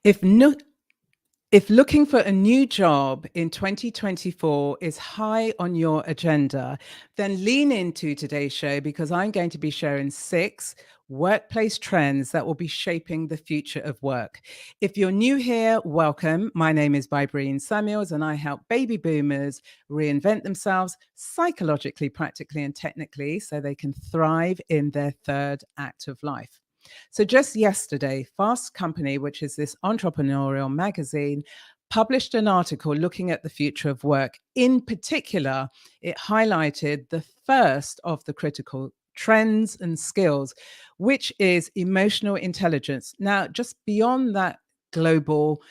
If no, if looking for a new job in 2024 is high on your agenda, then lean into today's show because I'm going to be sharing 6 workplace trends that will be shaping the future of work. If you're new here, welcome. My name is Bybreen Samuels, and I help baby boomers reinvent themselves psychologically, practically, and technically so they can thrive in their third act of life. So just yesterday, Fast Company, which is this entrepreneurial magazine, published an article looking at the future of work. In particular, it highlighted the first of the critical trends and skills, which is emotional intelligence. Now, just beyond that global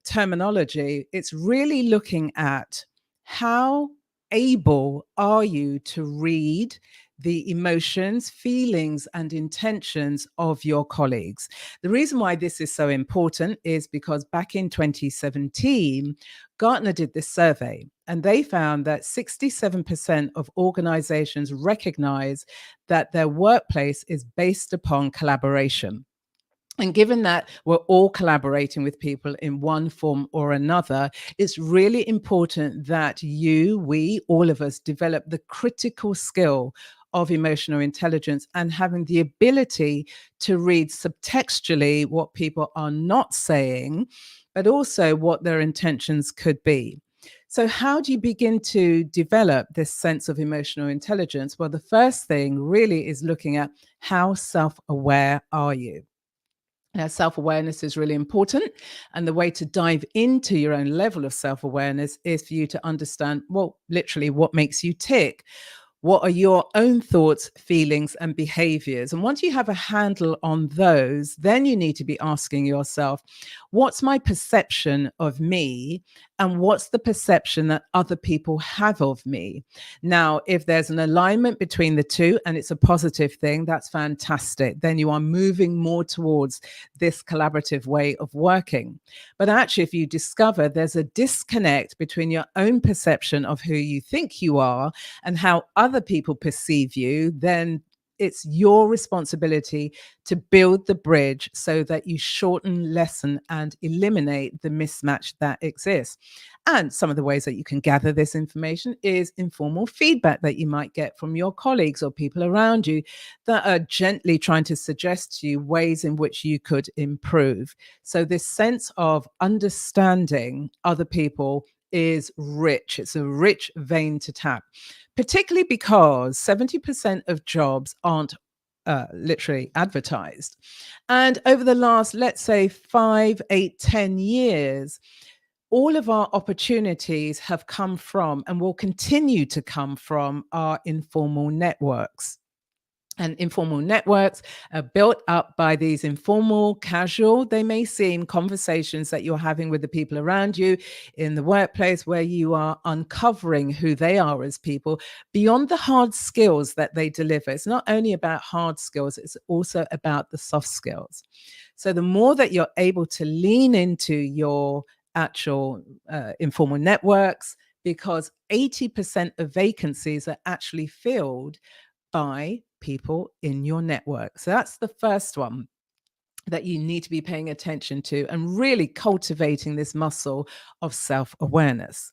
terminology, it's really looking at how able are you to read the emotions, feelings, and intentions of your colleagues. The reason why this is so important is because back in 2017, Gartner did this survey and they found that 67% of organizations recognize that their workplace is based upon collaboration. And given that we're all collaborating with people in one form or another, it's really important that we, all of us, develop the critical skill of emotional intelligence and having the ability to read subtextually what people are not saying, but also what their intentions could be. So, how do you begin to develop this sense of emotional intelligence? Well, the first thing really is looking at how self aware are you? Now, self awareness is really important. And the way to dive into your own level of self awareness is for you to understand, well, literally, what makes you tick. What are your own thoughts, feelings, and behaviors? And once you have a handle on those, then you need to be asking yourself, what's my perception of me? And what's the perception that other people have of me? Now, if there's an alignment between the two and it's a positive thing, that's fantastic. Then you are moving more towards this collaborative way of working. But actually, if you discover there's a disconnect between your own perception of who you think you are and how other people perceive you, then it's your responsibility to build the bridge so that you shorten, lessen, and eliminate the mismatch that exists. And some of the ways that you can gather this information is informal feedback that you might get from your colleagues or people around you that are gently trying to suggest to you ways in which you could improve. So, this sense of understanding other people is rich. It's a rich vein to tap, particularly because 70% of jobs aren't literally advertised. And over the last, let's say, 5, 8, 10 years, all of our opportunities have come from and will continue to come from our informal networks. And informal networks are built up by these informal, casual, they may seem conversations that you're having with the people around you in the workplace where you are uncovering who they are as people beyond the hard skills that they deliver. It's not only about hard skills, it's also about the soft skills. So the more that you're able to lean into your actual informal networks, because 80% of vacancies are actually filled by people in your network. So that's the first one that you need to be paying attention to and really cultivating this muscle of self awareness.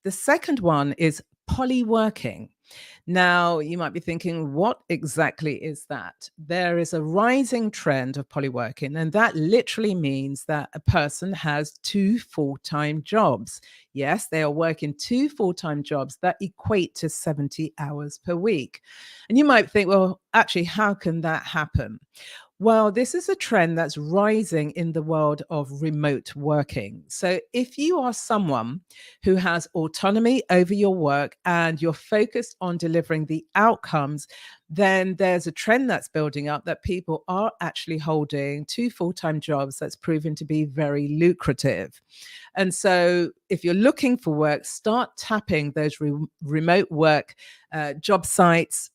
The second one is polyworking. Now, you might be thinking, what exactly is that? There is a rising trend of polyworking, and that literally means that a person has 2 full-time jobs. Yes, they are working 2 full-time jobs that equate to 70 hours per week. And you might think, well, actually, how can that happen? Well, this is a trend that's rising in the world of remote working. So, if you are someone who has autonomy over your work and you're focused on delivering the outcomes, then there's a trend that's building up that people are actually holding 2 full-time jobs that's proven to be very lucrative. And so, if you're looking for work, start tapping those remote work job sites,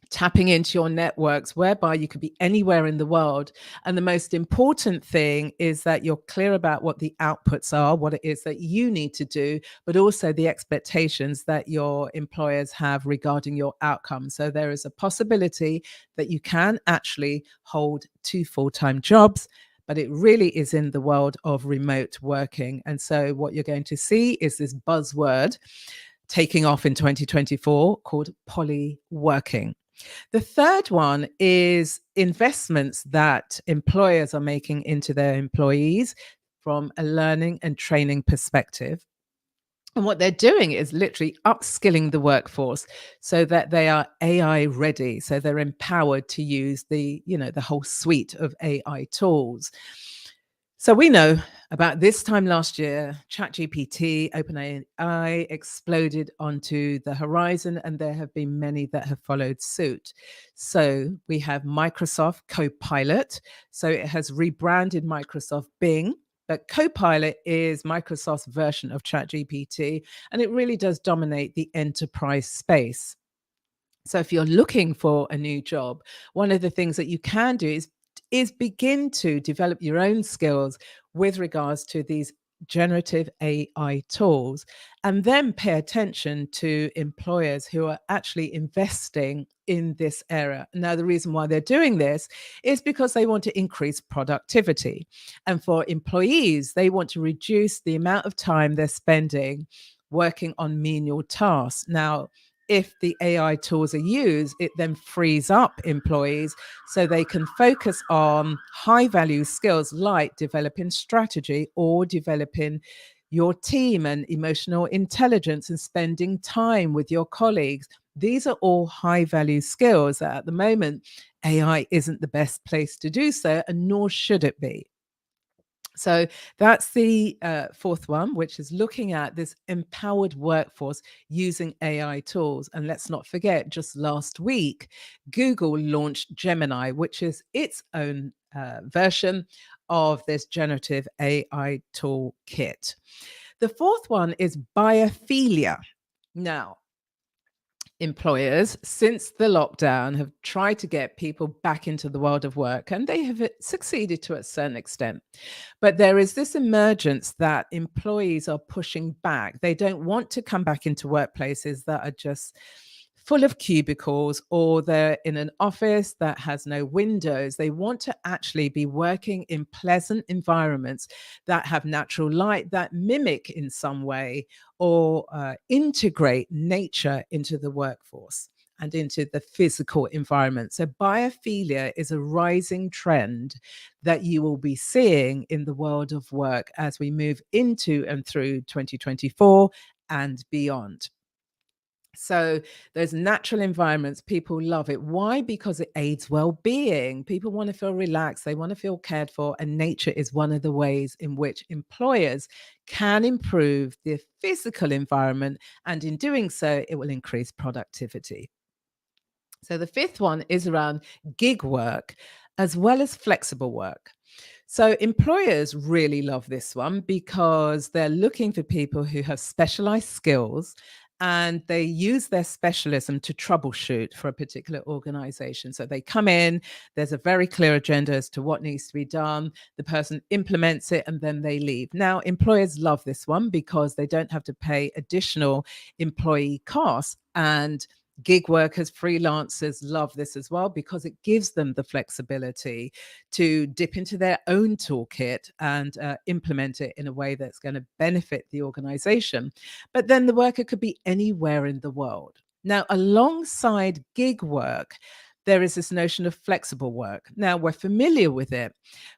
tapping into your networks whereby you could be anywhere in the world. And the most important thing is that you're clear about what the outputs are, what it is that you need to do, but also the expectations that your employers have regarding your outcomes. So there is a possibility that you can actually hold 2 full-time jobs, but it really is in the world of remote working. And so what you're going to see is this buzzword taking off in 2024 called polyworking. The third one is investments that employers are making into their employees from a learning and training perspective. And what they're doing is literally upskilling the workforce so that they are AI ready. So they're empowered to use the whole suite of AI tools. So we know about this time last year, ChatGPT, OpenAI exploded onto the horizon, and there have been many that have followed suit. So we have Microsoft Copilot. So it has rebranded Microsoft Bing, but Copilot is Microsoft's version of ChatGPT, and it really does dominate the enterprise space. So if you're looking for a new job, one of the things that you can do is begin to develop your own skills with regards to these generative AI tools, and then pay attention to employers who are actually investing in this area. Now, the reason why they're doing this is because they want to increase productivity. And for employees, they want to reduce the amount of time they're spending working on menial tasks. Now, if the AI tools are used, it then frees up employees so they can focus on high value skills like developing strategy or developing your team and emotional intelligence and spending time with your colleagues. These are all high value skills that at the moment AI isn't the best place to do so, and nor should it be. So that's the fourth one, which is looking at this empowered workforce using AI tools. And let's not forget, just last week, Google launched Gemini, which is its own version of this generative AI toolkit. The fourth one is biophilia. Now, employers since the lockdown have tried to get people back into the world of work, and they have succeeded to a certain extent. But there is this emergence that employees are pushing back. They don't want to come back into workplaces that are just full of cubicles, or they're in an office that has no windows. They want to actually be working in pleasant environments that have natural light, that mimic in some way or integrate nature into the workforce and into the physical environment. So, biophilia is a rising trend that you will be seeing in the world of work as we move into and through 2024 and beyond. So those natural environments, people love it. Why? Because it aids well-being. People want to feel relaxed, they want to feel cared for, and nature is one of the ways in which employers can improve the physical environment, and in doing so, it will increase productivity. So the fifth one is around gig work as well as flexible work. So employers really love this one because they're looking for people who have specialized skills, and they use their specialism to troubleshoot for a particular organization. So they come in, there's a very clear agenda as to what needs to be done. The person implements it and then they leave. Now, employers love this one because they don't have to pay additional employee costs, and gig workers, freelancers love this as well because it gives them the flexibility to dip into their own toolkit and implement it in a way that's going to benefit the organization. But then the worker could be anywhere in the world. Now, alongside gig work, there is this notion of flexible work. Now, we're familiar with it,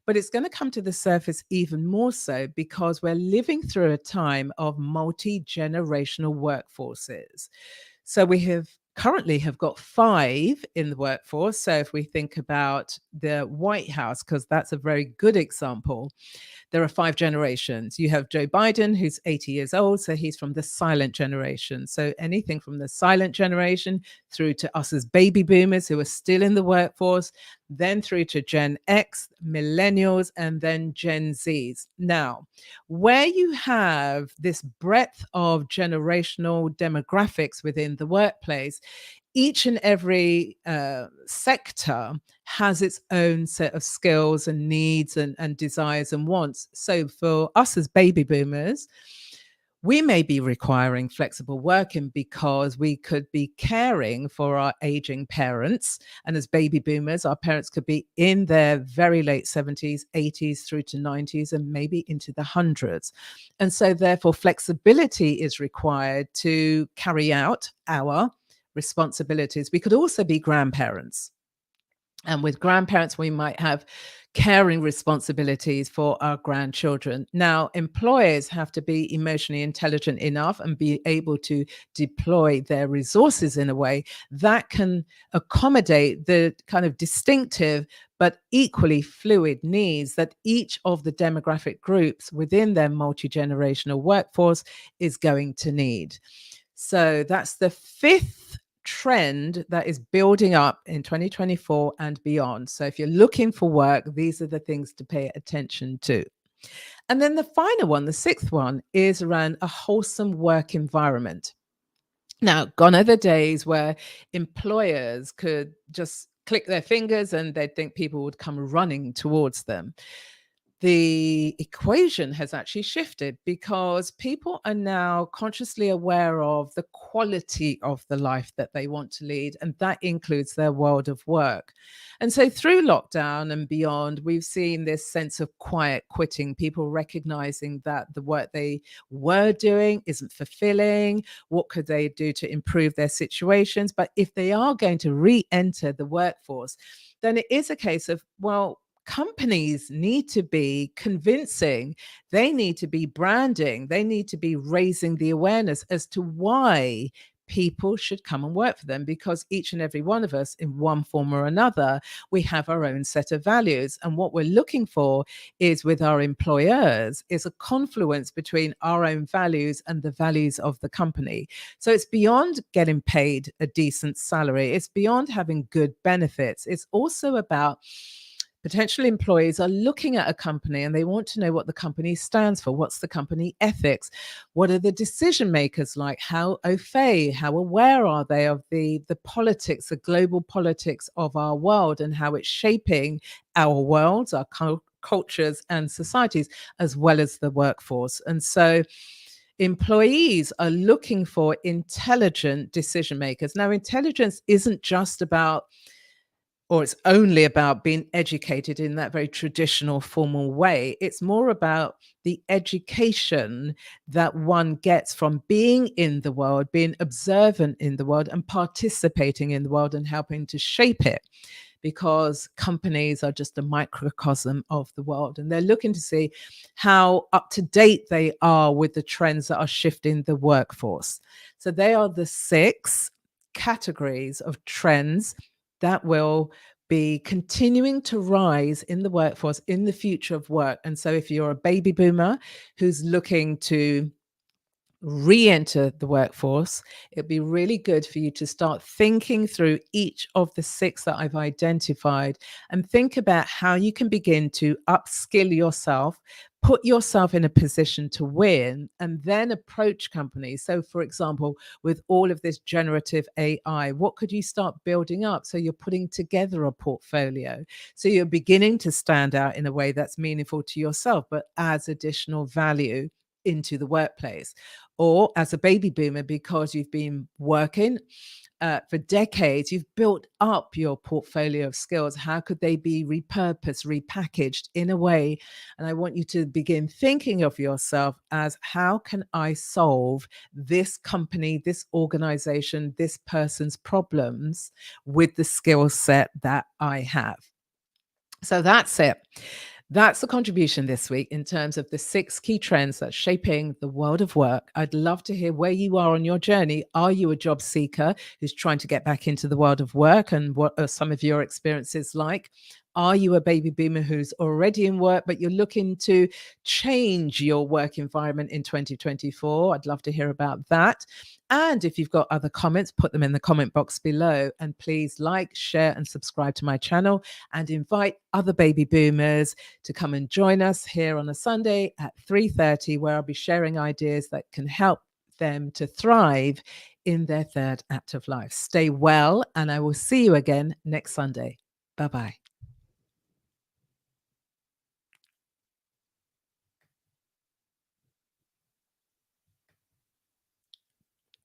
but it's going to come to the surface even more so because we're living through a time of multi-generational workforces. So we currently have got 5 in the workforce. So if we think about the White House, because that's a very good example, there are 5 generations. You have Joe Biden, who's 80 years old, so he's from the silent generation. So anything from the silent generation through to us as baby boomers who are still in the workforce, then through to Gen X, millennials, and then Gen Zs. Now, where you have this breadth of generational demographics within the workplace, each and every sector has its own set of skills and needs and desires and wants. So for us as baby boomers, We may be requiring flexible working because we could be caring for our aging parents. And as baby boomers, our parents could be in their very late 70s, 80s through to 90s, and maybe into the hundreds. And so, therefore, flexibility is required to carry out our responsibilities. We could also be grandparents. And with grandparents, we might have caring responsibilities for our grandchildren. Now, employers have to be emotionally intelligent enough and be able to deploy their resources in a way that can accommodate the kind of distinctive but equally fluid needs that each of the demographic groups within their multi-generational workforce is going to need. So that's the fifth trend that is building up in 2024 and beyond. So if you're looking for work, these are the things to pay attention to. And then the final one, the sixth one, is around a wholesome work environment. Now, gone are the days where employers could just click their fingers and they'd think people would come running towards them. The equation has actually shifted because people are now consciously aware of the quality of the life that they want to lead, and that includes their world of work. And so, through lockdown and beyond, we've seen this sense of quiet quitting, people recognizing that the work they were doing isn't fulfilling. What could they do to improve their situations? But if they are going to re enter the workforce, then it is a case of, well, companies need to be convincing, they need to be branding, they need to be raising the awareness as to why people should come and work for them, because each and every one of us, in one form or another, we have our own set of values. And what we're looking for is, with our employers, is a confluence between our own values and the values of the company. So it's beyond getting paid a decent salary, it's beyond having good benefits, it's also about potential employees are looking at a company and they want to know what the company stands for. What's the company ethics? What are the decision makers like? How au fait, how aware are they of the politics, the global politics of our world, and how it's shaping our worlds, our cultures and societies, as well as the workforce. And so employees are looking for intelligent decision makers. Now, intelligence isn't just about, or it's only about, being educated in that very traditional formal way. It's more about the education that one gets from being in the world, being observant in the world, and participating in the world and helping to shape it. Because companies are just a microcosm of the world, and they're looking to see how up to date they are with the trends that are shifting the workforce. So they are the 6 categories of trends that will be continuing to rise in the workforce in the future of work. And so if you're a baby boomer who's looking to re-enter the workforce, it'd be really good for you to start thinking through each of the 6 that I've identified, and think about how you can begin to upskill yourself, put yourself in a position to win, and then approach companies. So, for example, with all of this generative AI, what could you start building up so you're putting together a portfolio, so you're beginning to stand out in a way that's meaningful to yourself but adds additional value into the workplace? Or as a baby boomer, because you've been working for decades, you've built up your portfolio of skills. How could they be repurposed, repackaged in a way? And I want you to begin thinking of yourself as, how can I solve this company, this organization, this person's problems with the skill set that I have? So that's it. That's the contribution this week in terms of the 6 key trends that's shaping the world of work. I'd love to hear where you are on your journey. Are you a job seeker who's trying to get back into the world of work, and what are some of your experiences like? Are you a baby boomer who's already in work, but you're looking to change your work environment in 2024? I'd love to hear about that. And if you've got other comments, put them in the comment box below. And please like, share, and subscribe to my channel, and invite other baby boomers to come and join us here on a Sunday at 3:30, where I'll be sharing ideas that can help them to thrive in their third act of life. Stay well, and I will see you again next Sunday. Bye-bye.